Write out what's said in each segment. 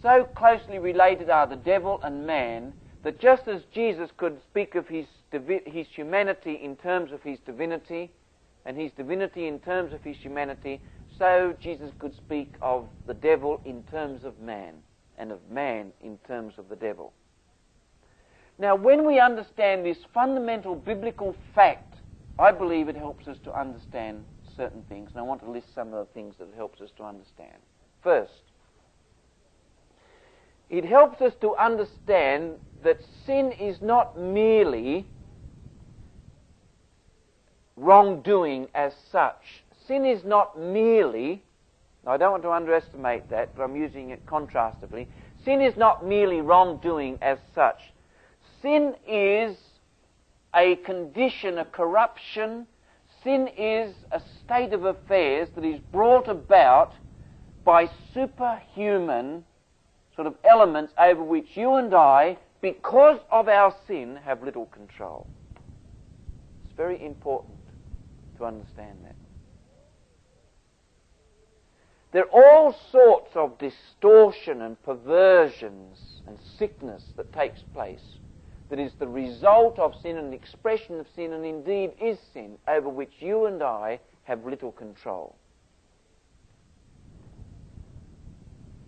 so closely related are the devil and man that just as Jesus could speak of his humanity in terms of his divinity, and his divinity in terms of his humanity, so Jesus could speak of the devil in terms of man, and of man in terms of the devil. Now, when we understand this fundamental biblical fact, I believe it helps us to understand certain things, and I want to list some of the things that it helps us to understand. First, it helps us to understand that sin is not merely wrongdoing as such. Sin is not merely, I don't want to underestimate that, but I'm using it contrastively. Sin is not merely wrongdoing as such. Sin is a condition, a corruption. Sin is a state of affairs that is brought about by superhuman sort of elements over which you and I, because of our sin, have little control. It's very important to understand that. There are all sorts of distortion and perversions and sickness that takes place that is the result of sin and expression of sin, and indeed is sin, over which you and I have little control.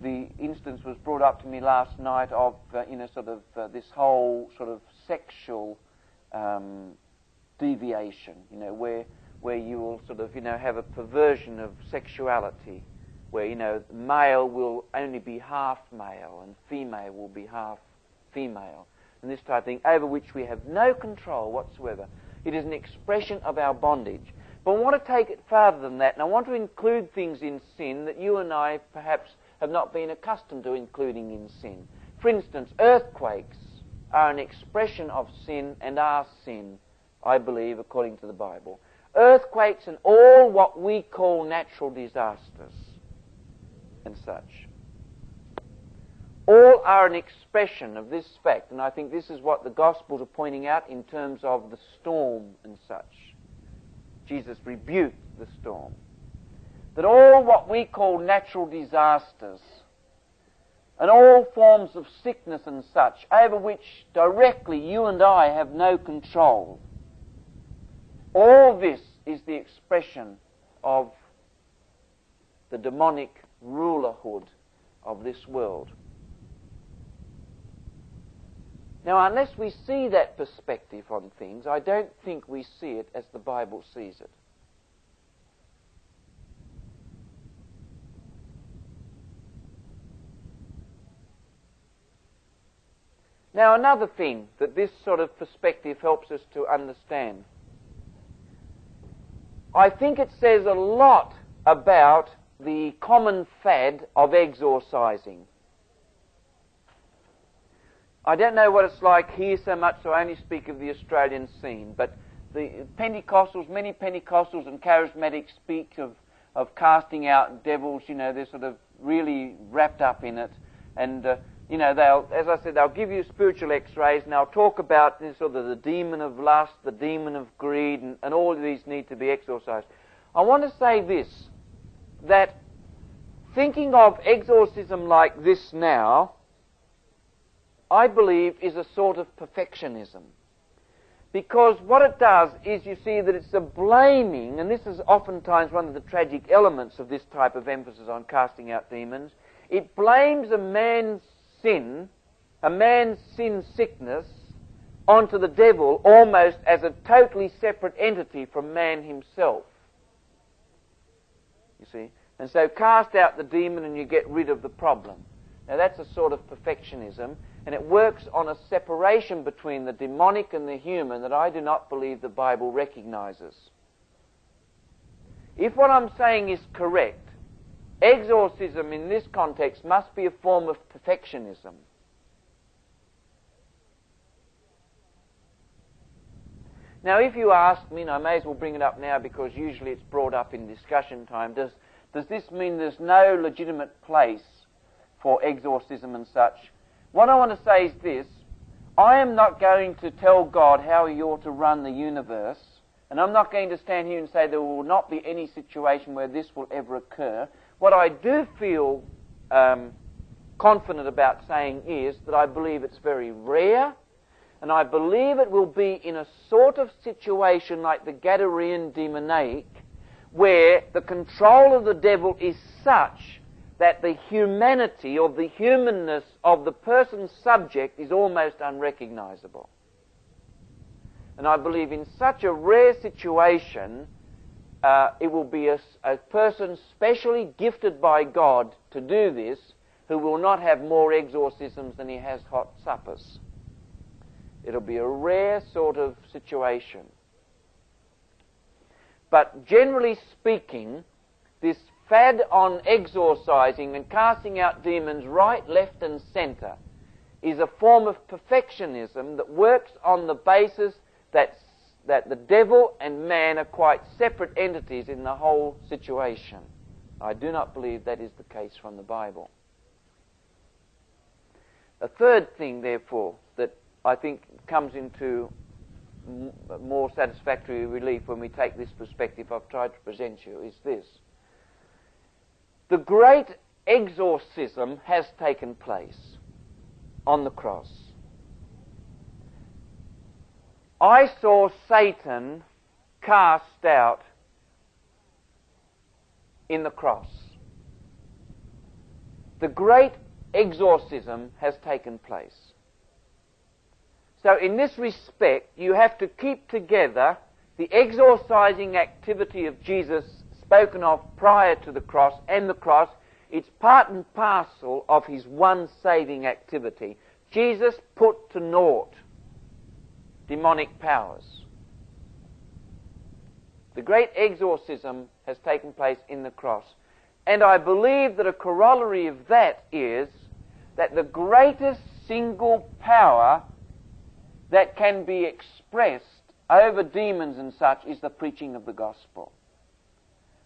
The instance was brought up to me last night of, this whole sort of sexual deviation, where you will sort of, have a perversion of sexuality, where, male will only be half male and female will be half female, and this type of thing, over which we have no control whatsoever. It is an expression of our bondage. But I want to take it farther than that, and I want to include things in sin that you and I perhaps have not been accustomed to including in sin. For instance, earthquakes are an expression of sin and are sin, I believe, according to the Bible. Earthquakes and all what we call natural disasters and such, all are an expression of this fact, and I think this is what the Gospels are pointing out in terms of the storm and such. Jesus rebuked the storm. That all what we call natural disasters and all forms of sickness and such, over which directly you and I have no control, all this is the expression of the demonic rulerhood of this world. Now, unless we see that perspective on things, I don't think we see it as the Bible sees it. Now, another thing that this sort of perspective helps us to understand, I think it says a lot about the common fad of exorcising. I don't know what it's like here so much, so I only speak of the Australian scene, but the Pentecostals, many Pentecostals and Charismatics speak of casting out devils, they're sort of really wrapped up in it, and they'll, as I said, they'll give you spiritual x-rays, and they'll talk about this sort of the demon of lust, the demon of greed, and all of these need to be exorcised. I want to say this, that thinking of exorcism like this now, I believe, is a sort of perfectionism. Because what it does is you see that it's a blaming, and this is oftentimes one of the tragic elements of this type of emphasis on casting out demons. It blames a man's sin sickness, onto the devil almost as a totally separate entity from man himself. You see? And so cast out the demon and you get rid of the problem. Now that's a sort of perfectionism, and it works on a separation between the demonic and the human that I do not believe the Bible recognizes. If what I'm saying is correct, exorcism in this context must be a form of perfectionism. Now, if you ask me, and I may as well bring it up now because usually it's brought up in discussion time, does this mean there's no legitimate place for exorcism and such? What I want to say is this: I am not going to tell God how he ought to run the universe, and I'm not going to stand here and say there will not be any situation where this will ever occur. What I do feel confident about saying is that I believe it's very rare, and I believe it will be in a sort of situation like the Gadarene demoniac, where the control of the devil is such that the humanity or the humanness of the person's subject is almost unrecognizable. And I believe in such a rare situation, it will be a person specially gifted by God to do this, who will not have more exorcisms than he has hot suppers. It'll be a rare sort of situation. But generally speaking, this fad on exorcising and casting out demons right, left and centre is a form of perfectionism that works on the basis that the devil and man are quite separate entities in the whole situation. I do not believe that is the case from the Bible. A third thing, therefore, that I think comes into more satisfactory relief when we take this perspective I've tried to present you is this. The great exorcism has taken place on the cross. I saw Satan cast out in the cross. The great exorcism has taken place. So in this respect, you have to keep together the exorcising activity of Jesus spoken of prior to the cross and the cross. It's part and parcel of his one saving activity. Jesus put to naught demonic powers. The great exorcism has taken place in the cross. And I believe that a corollary of that is that the greatest single power that can be expressed over demons and such is the preaching of the gospel.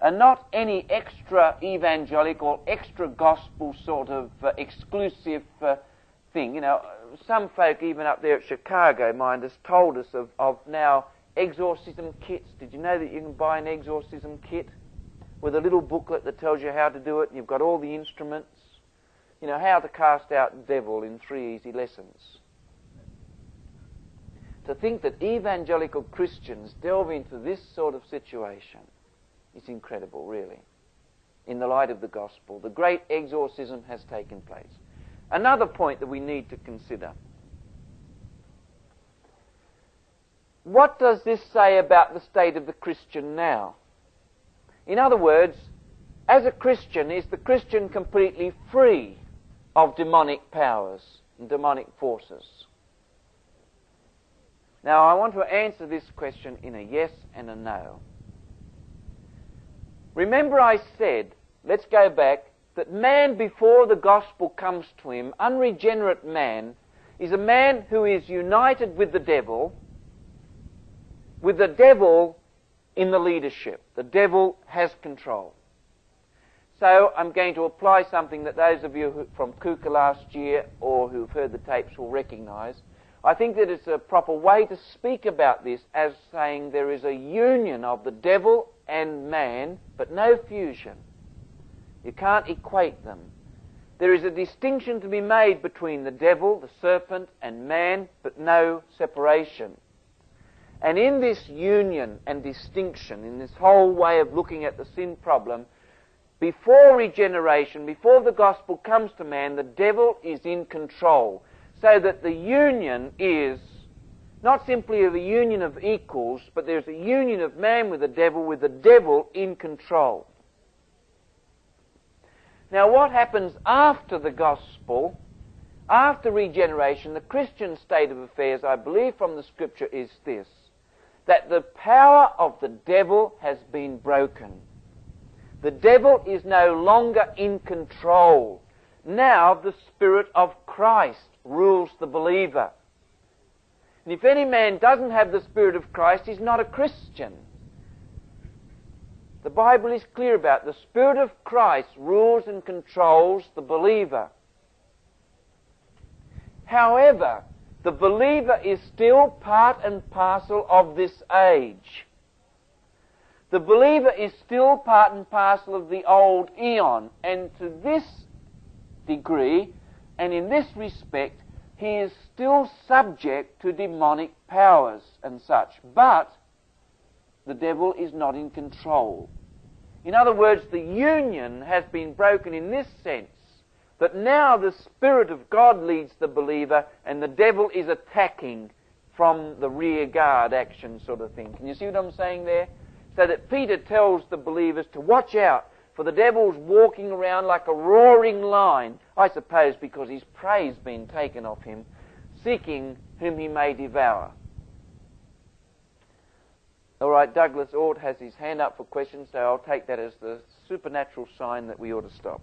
And not any extra evangelical, extra gospel sort of exclusive thing. You know, some folk even up there at Chicago, mind, has told us of now exorcism kits. Did you know that you can buy an exorcism kit with a little booklet that tells you how to do it, and you've got all the instruments? You know, how to cast out the devil in 3 easy lessons. To think that evangelical Christians delve into this sort of situation is incredible, really. In the light of the gospel, the great exorcism has taken place. Another point that we need to consider. What does this say about the state of the Christian now? In other words, as a Christian, is the Christian completely free of demonic powers and demonic forces? Now, I want to answer this question in a yes and a no. Remember I said, let's go back, that man before the gospel comes to him, unregenerate man, is a man who is united with the devil in the leadership. The devil has control. So I'm going to apply something that those of you from Kuka last year or who've heard the tapes will recognise. I think that it's a proper way to speak about this as saying there is a union of the devil and man, but no fusion. You can't equate them. There is a distinction to be made between the devil, the serpent, and man, but no separation. And in this union and distinction, in this whole way of looking at the sin problem, before regeneration, before the gospel comes to man, the devil is in control. So that the union is not simply a union of equals, but there's a union of man with the devil in control. Now what happens after the gospel, after regeneration, the Christian state of affairs, I believe from the Scripture, is this: that the power of the devil has been broken. The devil is no longer in control. Now the Spirit of Christ rules the believer. And if any man doesn't have the Spirit of Christ, he's not a Christian. The Bible is clear about it. The Spirit of Christ rules and controls the believer. However, the believer is still part and parcel of this age. The believer is still part and parcel of the old eon, and to this degree, And in this respect, he is still subject to demonic powers and such. But the devil is not in control. In other words, the union has been broken in this sense, that now the Spirit of God leads the believer and the devil is attacking from the rear guard action sort of thing. Can you see what I'm saying there? So that Peter tells the believers to watch out, for the devil's walking around like a roaring lion, I suppose because his prey's been taken off him, seeking whom he may devour. All right, Douglas Ort has his hand up for questions, so I'll take that as the supernatural sign that we ought to stop.